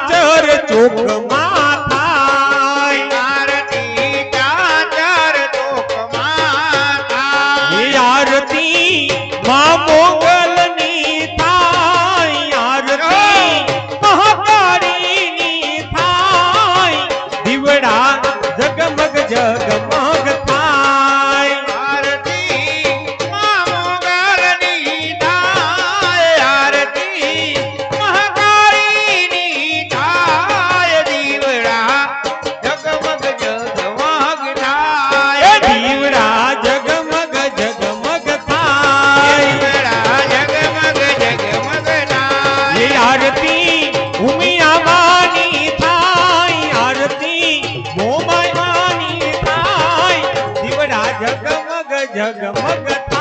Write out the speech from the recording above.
ચાચર ચોકમાં થાય આરતી ચાચર ચોકમાં થાય આરતી માં મોગલની થાય આરતી મહાકાળીની થાય દીવડા જગમગ જગમગ થાય આરતી માં મોગલની થાય આરતી મહાકાળીની થાય દીવડા જગમગ જગમગ થાય દીવડા જગમગ જગમગ થાય દીવડા જગમગ જગમગ થાય આરતી ઉમિયાવાની થાય આરતી મોમાયાની થાય દીવડા જગમગ જગમગ